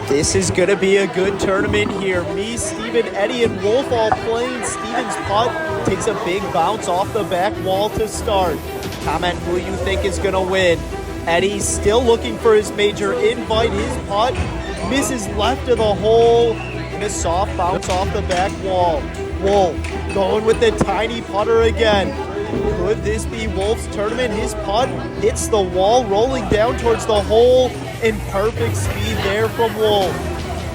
This is going to be a good tournament here. Me, Steven, Eddie, and Wolf all playing. Steven's putt takes a big bounce off the back wall to start. Comment who you think is going to win. Eddie still looking for his major invite. His putt misses left of the hole. And a soft bounce off the back wall. Wolf going with the tiny putter again. Could this be Wolf's tournament? His putt hits the wall, rolling down towards the hole in perfect speed there from Wolf.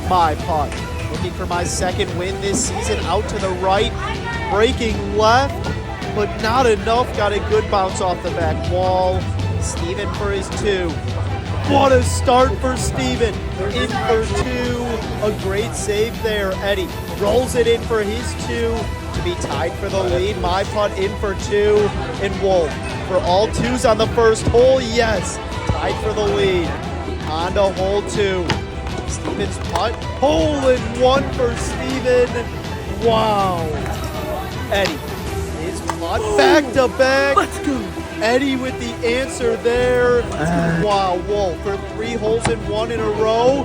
My putt. Looking for my second win this season. Out to the right, breaking left, but not enough. Got a good bounce off the back wall. Steven for his two. What a start for Steven. In for two. A great save there. Eddie rolls it in for his two to be tied for the lead. My putt in for two. And Wolf for all twos on the first hole. Yes, tied for the lead. On to hole two. Steven's putt. Hole in one for Steven. Wow. Eddie, his putt back to back. Let's go. Eddie with the answer there. Wow, Wolf for 3 holes in one in a row.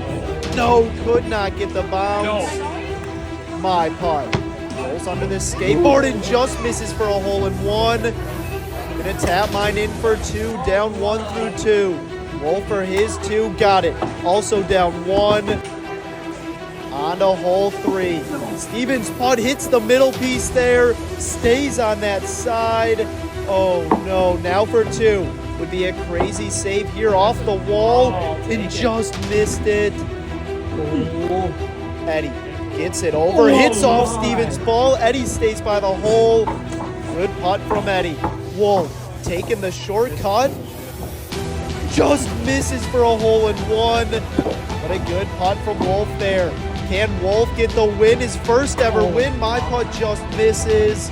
No, could not get the bounce. No. My putt. Rolls under the skateboard and just misses for a hole in one. Gonna tap mine in for two, down 1 through 2. Wolf for his two, got it. Also down 1. On to hole 3. Steven's putt hits the middle piece there, stays on that side. Oh no, now for 2. Would be a crazy save here off the wall and just missed it. Oh. Eddie gets it over, hits off Steven's ball. Eddie stays by the hole. Good putt from Eddie. Wolf taking the shortcut. Just misses for a hole in one. What a good putt from Wolf there. Can Wolf get the win? His first ever win. My putt just misses.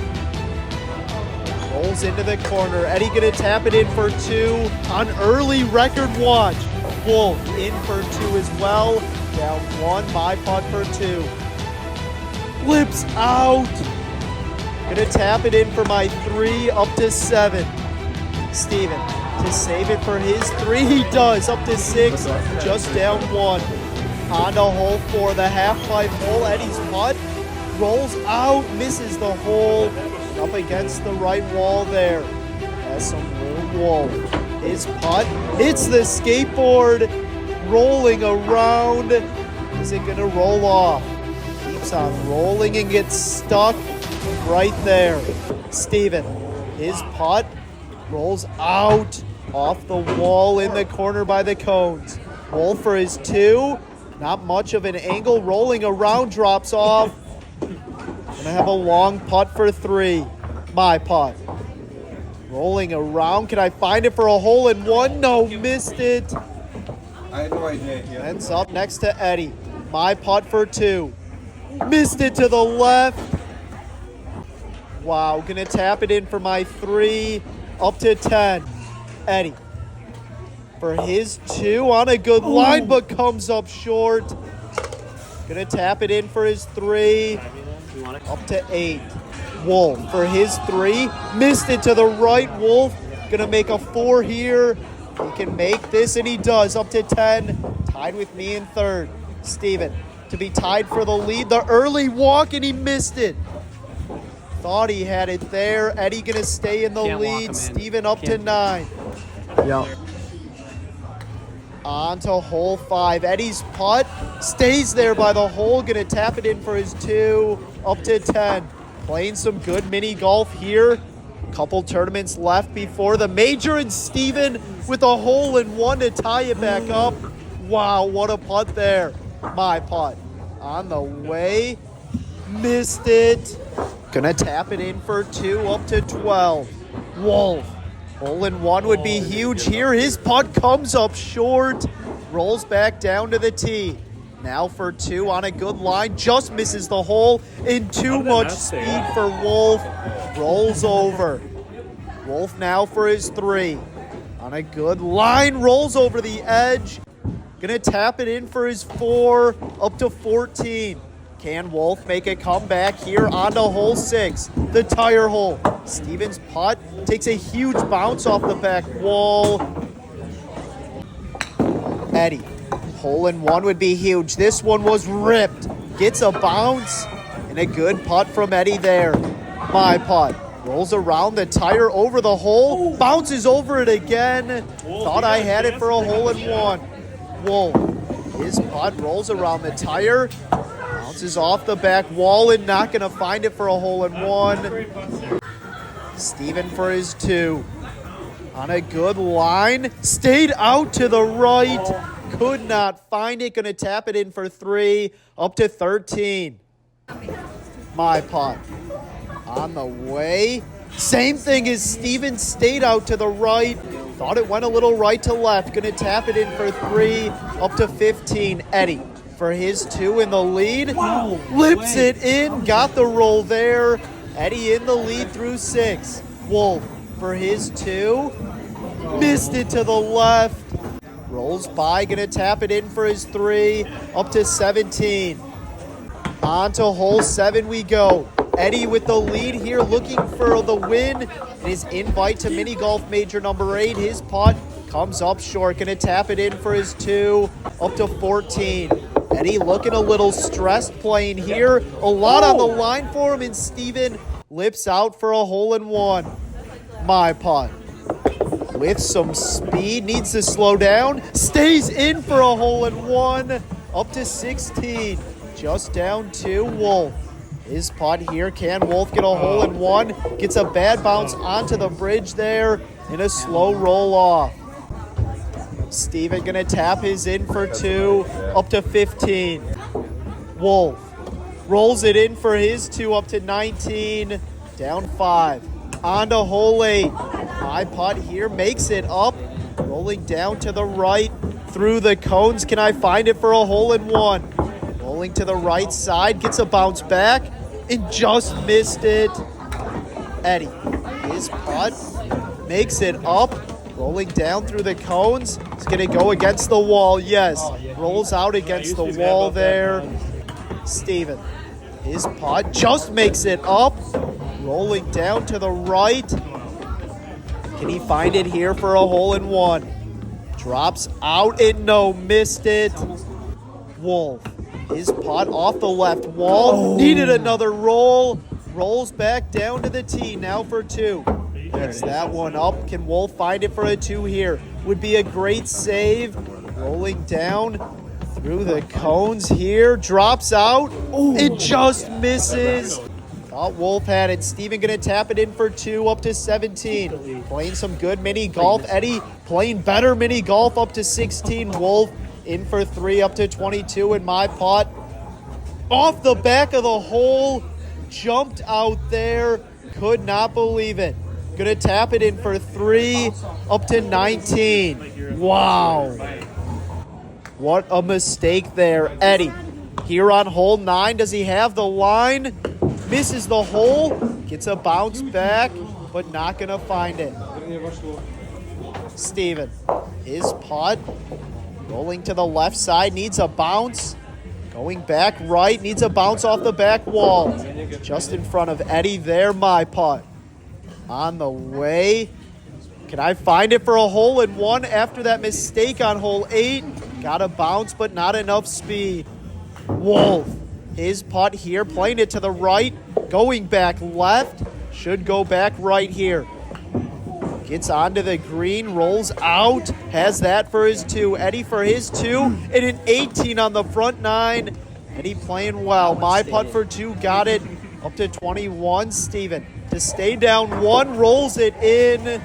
Rolls into the corner. Eddie gonna tap it in for 2 on early record watch. Wolf in for 2 as well. Down 1. My putt for 2. Flips out. Gonna tap it in for my 3 up to 7. Steven to save it for his 3. He does. Up to 6. Just down 1. On to hole 4. The half-pipe hole. Eddie's putt rolls out. Misses the hole. Up against the right wall there. Has some room. Wolf. His putt hits the skateboard. Rolling around. Is it going to roll off? Keeps on rolling and gets stuck right there. Steven. His putt rolls out off the wall in the corner by the cones. Wolf for his 2. Not much of an angle. Rolling around, drops off. Gonna have a long putt for 3. My putt. Rolling around. Can I find it for a hole in one? No, missed it. I had no idea. Yeah. Ends up next to Eddie. My putt for 2. Missed it to the left. Wow, gonna tap it in for my 3. Up to 10. Eddie for his 2 on a good line, but comes up short. Gonna tap it in for his 3. Up to 8. Wolf for his 3. Missed it to the right. Wolf gonna make a 4 here. He can make this, and he does. Up to 10. Tied with me in 3rd. Steven to be tied for the lead. The early walk, and he missed it. Thought he had it there. Eddie gonna stay in the lead. Steven up to 9. Yeah. On to hole 5. Eddie's putt stays there by the hole. Gonna tap it in for his 2. Up to 10. Playing some good mini golf here. Couple tournaments left before the major, and Steven with a hole in one to tie it back up. Wow, what a putt there. My putt on the way. Missed it. Gonna tap it in for 2. Up to 12. Wolf. Hole in one would be huge here. His putt comes up short. Rolls back down to the tee. Now for 2 on a good line. Just misses the hole. In too much speed for Wolf. Rolls over. Wolf now for his 3. On a good line. Rolls over the edge. Gonna tap it in for his 4. Up to 14. Can Wolf make a comeback here onto hole 6? The tire hole. Steven's putt takes a huge bounce off the back wall. Eddie Hole in one would be huge. This one was ripped. Gets a bounce and a good putt from Eddie there. My putt. Rolls around the tire over the hole. Bounces over it again. Thought I had it for a hole in one. Wolf. His putt rolls around the tire. Bounces off the back wall and not going to find it for a hole in one. Steven for his 2. On a good line. Stayed out to the right. Could not find it. Going to tap it in for 3. Up to 13. My putt. On the way. Same thing as Steven. Stayed out to the right. Thought it went a little right to left. Going to tap it in for 3. Up to 15. Eddie for his 2 in the lead. Wow. Lips it in. Got the roll there. Eddie in the lead through 6. Wolf for his 2. Missed it to the left. Rolls by. Going to tap it in for his 3. Up to 17. On to hole 7 we go. Eddie with the lead here, looking for the win. And his invite to mini golf major number 8. His putt comes up short. Going to tap it in for his 2. Up to 14. Eddie looking a little stressed playing here. A lot on the line for him. And Steven lips out for a hole in one. My putt. With some speed. Needs to slow down. Stays in for a hole in one. Up to 16. Just down 2. Wolf. His putt here. Can Wolf get a hole in one? Gets a bad bounce onto the bridge there in a slow roll off. Steven gonna tap his in for 2. Up to 15. Wolf rolls it in for his 2. Up to 19. Down 5. On to hole 8. My putt here makes it up. Rolling down to the right through the cones. Can I find it for a hole in one? Rolling to the right side, gets a bounce back, and just missed it. Eddie, his putt, makes it up, rolling down through the cones. It's going to go against the wall, yes. Rolls out against the wall there. Steven, his putt just makes it up, rolling down to the right. Can he find it here for a hole in one? Drops out and no, missed it. Wolf. His putt off the left wall. Needed another roll. Rolls back down to the tee. Now for 2. Picks that one up. Can Wolf find it for a 2 here? Would be a great save. Rolling down through the cones here. Drops out. It just misses. Thought Wolf had it. Steven going to tap it in for 2. Up to 17. Playing some good mini golf. Eddie playing better mini golf. Up to 16. Wolf in for 3, up to 22, and my putt off the back of the hole, jumped out there, could not believe it. Gonna tap it in for 3, up to 19. Wow. What a mistake there. Eddie, here on hole 9, does he have the line? Misses the hole, gets a bounce back, but not gonna find it. Steven, his putt, rolling to the left side, needs a bounce. Going back right, needs a bounce off the back wall. Just in front of Eddie there, my putt. On the way. Can I find it for a hole in one after that mistake on hole 8? Got a bounce, but not enough speed. Wolf, his putt here, playing it to the right. Going back left. Should go back right here. Gets onto the green, rolls out, has that for his 2. Eddie for his 2, and an 18 on the front 9. Eddie playing well. My putt for 2, got it up to 21. Steven to stay down 1, rolls it in.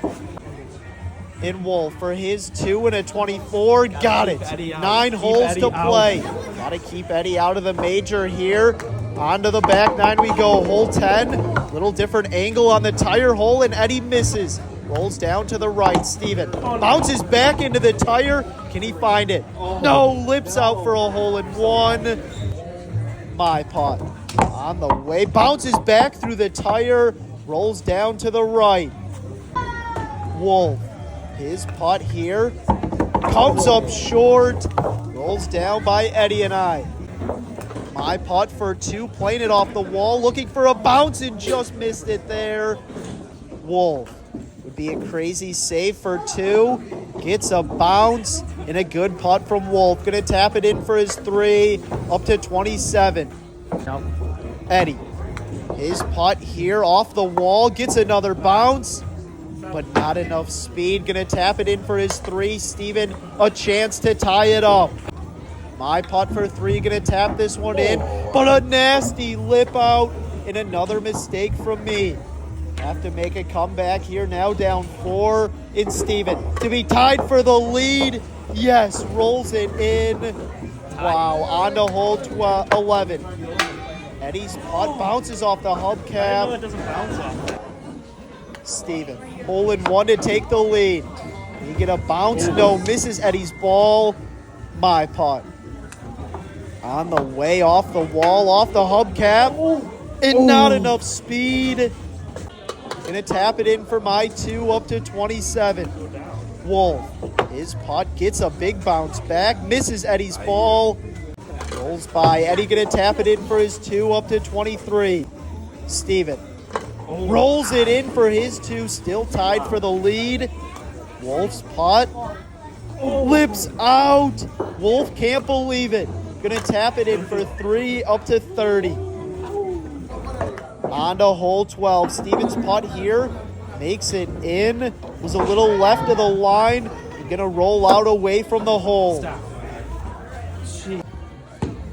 And Wolf for his 2 and a 24, got it. 9 holes to play. Got to keep Eddie out of the major here. Onto the back 9 we go. Hole 10, little different angle on the tire hole, and Eddie misses. Rolls down to the right. Steven bounces back into the tire. Can he find it? No, lips out for a hole in one. My putt on the way. Bounces back through the tire. Rolls down to the right. Wolf, his putt here. Comes up short. Rolls down by Eddie and I. My putt for 2. Playing it off the wall. Looking for a bounce and just missed it there. Wolf Would be a crazy save for 2. Gets a bounce and a good putt from Wolf. Gonna tap it in for his 3, up to 27. Nope. Eddie, his putt here off the wall, gets another bounce, but not enough speed. Gonna tap it in for his 3. Steven, a chance to tie it up. My putt for 3, gonna tap this one in, but a nasty lip out and another mistake from me. Have to make a comeback here, now down 4 in Steven. To be tied for the lead, yes, rolls it in. Wow, on to hole 11. Eddie's putt bounces off the hubcap. It doesn't bounce off. Steven, hole in 1 to take the lead. You get a bounce, no, misses Eddie's ball. My putt. On the way off the wall, off the hubcap, and not enough speed. Gonna tap it in for my 2, up to 27. Wolf, his putt gets a big bounce back, misses Eddie's ball. Rolls by. Eddie gonna tap it in for his 2, up to 23. Steven rolls it in for his 2, still tied for the lead. Wolf's putt lips out. Wolf can't believe it. Gonna tap it in for 3, up to 30. On to hole 12. Steven's putt here makes it in. Was a little left of the line. Gonna roll out away from the hole.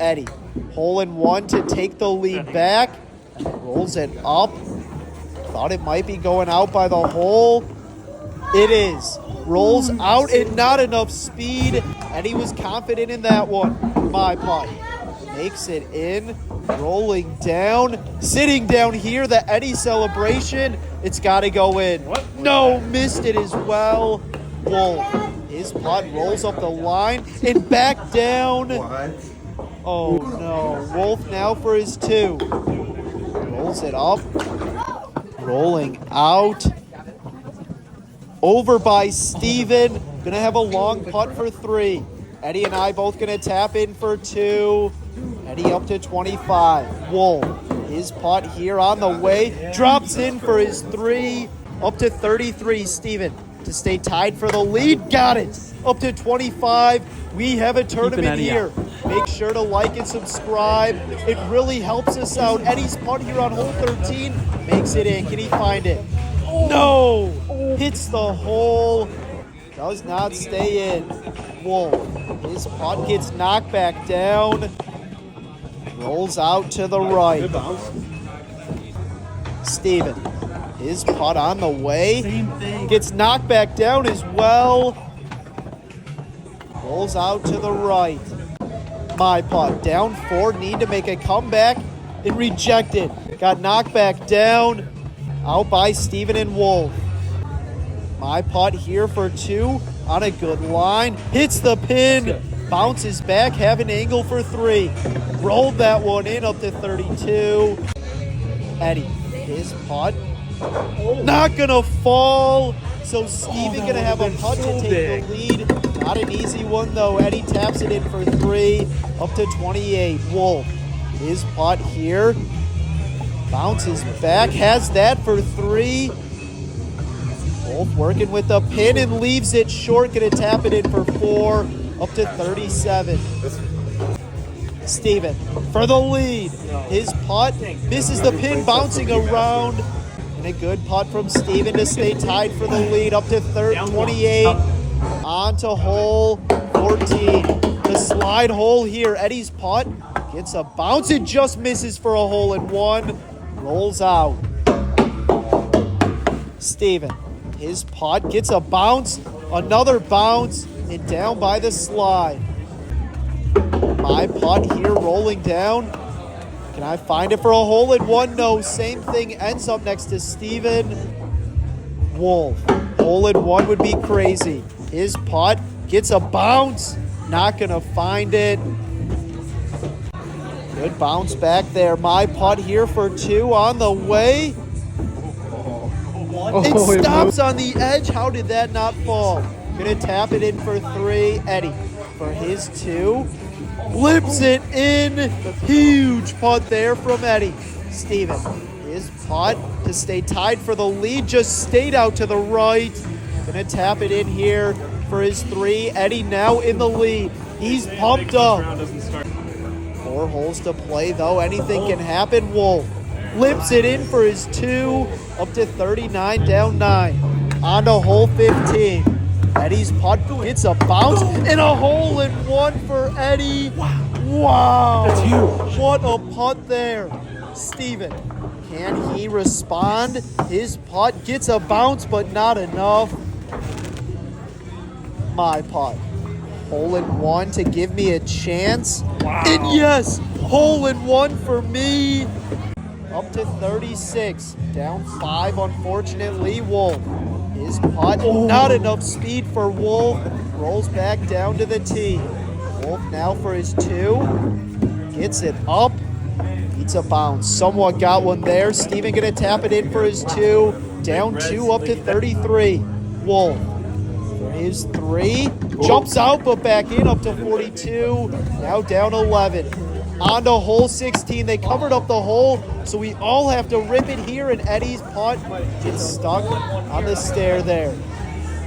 Eddie, hole in 1 to take the lead back. Rolls it up. Thought it might be going out by the hole. It is. Rolls out and not enough speed. Eddie was confident in that one. My putt. Makes it in. Rolling down. Sitting down here. The Eddie celebration. It's got to go in. No, missed it as well. Wolf. His putt rolls up the line and back down. Oh no. Wolf now for his 2. Rolls it up. Rolling out. Over by Steven. Gonna have a long putt for 3. Eddie and I both gonna tap in for 2. Eddie up to 25. Wolf, his putt here on the way. Drops in for his 3. Up to 33. Steven to stay tied for the lead. Got it. Up to 25. We have a tournament here. Make sure to like and subscribe. It really helps us out. Eddie's putt here on hole 13 makes it in. Can he find it? No! Hits the hole. Does not stay in. Wolf. His putt gets knocked back down. Rolls out to the right. Steven. His putt on the way. Gets knocked back down as well. Rolls out to the right. My putt. Down 4. Need to make a comeback. And rejected. Got knocked back down. Out by Steven and Wolf. My putt here for 2 on a good line. Hits the pin. Bounces back. Have an angle for 3. Rolled that one in up to 32. Eddie. His putt. Not gonna fall. So Steven gonna have a putt to take the lead. Not an easy one though. Eddie taps it in for 3. Up to 28. Wolf. His putt here. Bounces back. Has that for 3. Wolf working with the pin and leaves it short. Gonna tap it in for 4. Up to 37. Steven for the lead. His putt misses the pin, bouncing around. And a good putt from Steven to stay tied for the lead. Up to 28. On to hole 14. The slide hole here. Eddie's putt gets a bounce. It just misses for a hole in 1. Rolls out. Steven. His putt gets a bounce. Another bounce. And down by the slide. My putt here rolling down. Can I find it for a hole in 1? No. Same thing. Ends up next to Steven. Wolf. Hole in 1 would be crazy. His putt gets a bounce. Not going to find it. Good bounce back there. My putt here for 2 on the way. It stops on the edge. How did that not fall? Gonna tap it in for 3. Eddie for his 2. Flips it in. Huge putt there from Eddie. Steven. His putt to stay tied for the lead just stayed out to the right. Gonna tap it in here for his 3. Eddie now in the lead. He's pumped up. 4 holes to play though. Anything can happen. Wolf lips it in for his 2. Up to 39, down 9. On to hole 15. Eddie's putt hits a bounce and a hole-in-one for Eddie. Wow. That's huge. What a putt there. Steven, can he respond? His putt gets a bounce, but not enough. My putt. Hole-in-one to give me a chance. Wow. And yes, hole-in-one for me. Up to 36. Down 5, unfortunately. Wolf. His putt, not enough speed for Wolf. Rolls back down to the tee. Wolf now for his 2. Gets it up. Beats a bounce. Somewhat got one there. Steven gonna tap it in for his 2. Down 2, up to 33. Wolf for his 3. Jumps out, but back in, up to 42. Now down 11. On to hole 16. They covered up the hole, so we all have to rip it here, and Eddie's putt gets stuck on the stair there.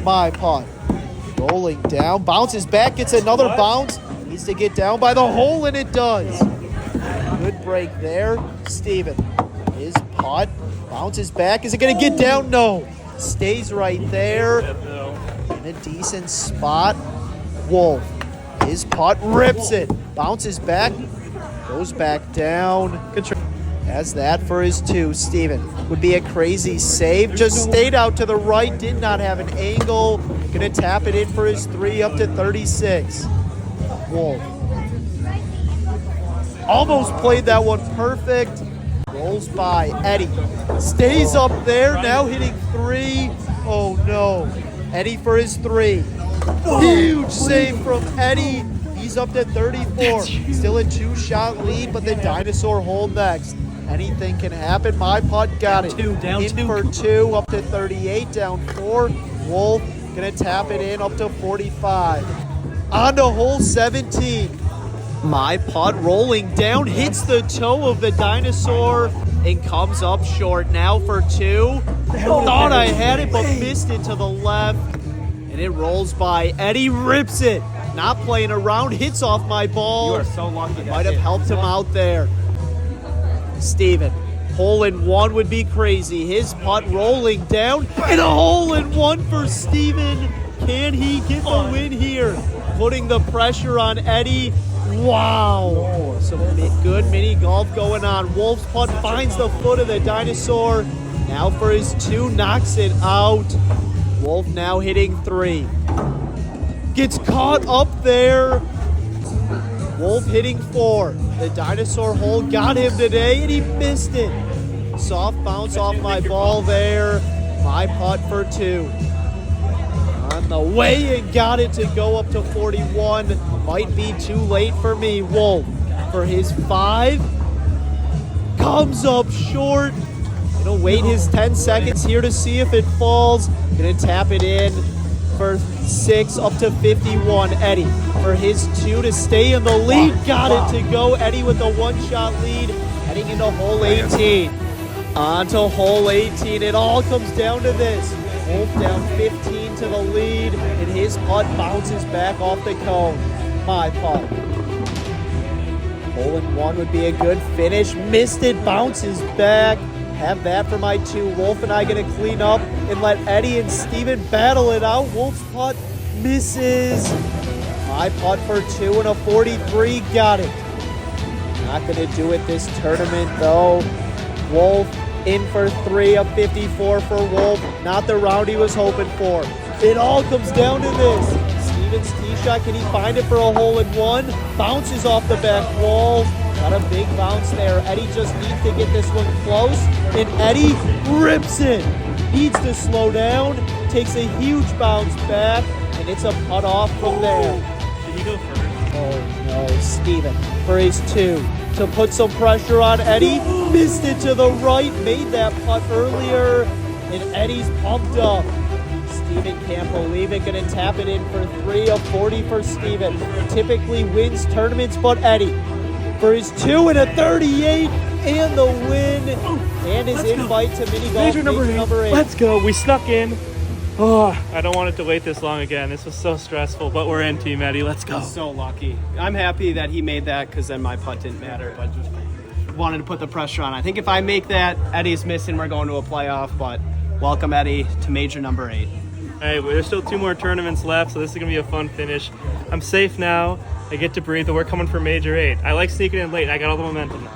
My putt. Rolling down, bounces back, gets another bounce. Needs to get down by the hole, and it does. Good break there. Steven, his putt bounces back. Is it going to get down? No. Stays right there. In a decent spot. Wolf, his putt rips it. Bounces back. Goes back down. Has that for his 2. Steven would be a crazy save. Just stayed out to the right. Did not have an angle. Gonna tap it in for his 3 up to 36. Wolf. Almost played that one perfect. Rolls by. Eddie stays up there. Now hitting 3. Oh no. Eddie for his 3. Huge save from Eddie. He's up to 34. Still a 2-shot lead, but the Dinosaur hold next. Anything can happen. My putt got it. Down in 2. for 2, up to 38, down 4. Wolf gonna tap it in up to 45. On to hole 17. My putt rolling down, hits the toe of the Dinosaur and comes up short. Now for 2. Thought I had it, but missed it to the left. And it rolls by. Eddie rips it. Not playing around, hits off my ball. You are so lucky. Might have helped him out there. Steven, hole-in-one would be crazy. His putt rolling down, and a hole-in-one for Steven. Can he get the win here? Putting the pressure on Eddie. Wow. Some good mini golf going on. Wolf's putt finds the foot of the Dinosaur. Now for his 2, knocks it out. Wolf now hitting 3. Gets caught up there. Wolf hitting 4. The Dinosaur hole got him today, and he missed it. Soft bounce off my ball there. My putt for 2. On the way, and got it to go up to 41. Might be too late for me. Wolf for his 5. Comes up short. Gonna wait his 10 seconds here to see if it falls. Gonna tap it in for 6 up to 51. Eddie for his 2 to stay in the lead. Got it to go. Eddie with a 1-shot lead heading into hole 18. On to hole 18. It all comes down to this. Wolf down 15 to the lead, and his putt bounces back off the cone. My putt. Hole-in-one would be a good finish. Missed it, bounces back. Have that for my 2. Wolf and I gonna clean up and let Eddie and Steven battle it out. Wolf's putt misses. My putt for 2 and a 43. Got it. Not gonna do it this tournament though. Wolf in for 3 of 54 for Wolf. Not the round he was hoping for. It all comes down to this. Steven's tee shot. Can he find it for a hole-in-one? Bounces off the back wall. Got a big bounce there. Eddie just needs to get this one close, and Eddie rips it. Needs to slow down, takes a huge bounce back, and it's a putt off from there. Did he go first? Oh no, Steven for his 2. To put some pressure on Eddie, missed it to the right, made that putt earlier, and Eddie's pumped up. Steven can't believe it, gonna tap it in for 3 of 40 for Steven. Typically wins tournaments, but Eddie for his 2 and a 38, and the win, and his invite to mini golf Major number 8. Let's go. We snuck in. Oh, I don't want it to wait this long again. This was so stressful, but we're in, Team Eddie. Let's go. So lucky. I'm happy that he made that because then my putt didn't matter. But just wanted to put the pressure on. I think if I make that, Eddie's missing. We're going to a playoff. But welcome, Eddie, to major number 8. Hey, there's still 2 more tournaments left, so this is going to be a fun finish. I'm safe now. I get to breathe, but we're coming for major 8. I like sneaking in late. I got all the momentum.